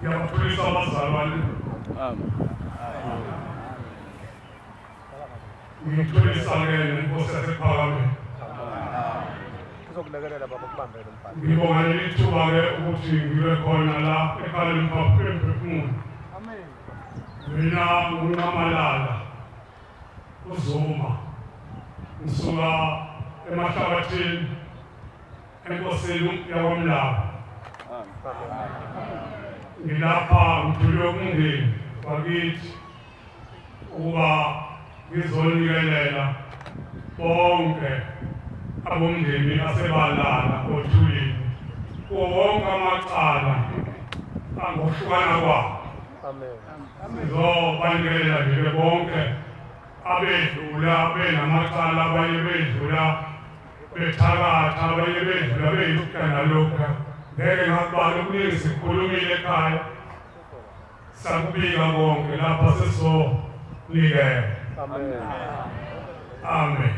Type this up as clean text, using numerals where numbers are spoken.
ngiyabaxolisa abazalwane ngitholisa-ke nenkosi yasephakame ngibonga leli thuba-ke ukuthi ngibe khona la ekhaya emphefumulo. Mina nguNamalala uZuma ngisuka emahlabathini enkosini yakwaMlaba. Ngilapha ngithule umndeni wakithi ukuba ngizonikelela bonke abomndeni asebalala othulini kuwo wonke amacala angohlukana kwawo. Sizobanikelela nje bonke abedlula benamacala, abanye bedlula bethakatha, abanye bedlula beyilokhu nalokhu. Ngeke ngakubala okuningi sikhulumile ekhaya sakubika konke lapha sesizonikela. Amen.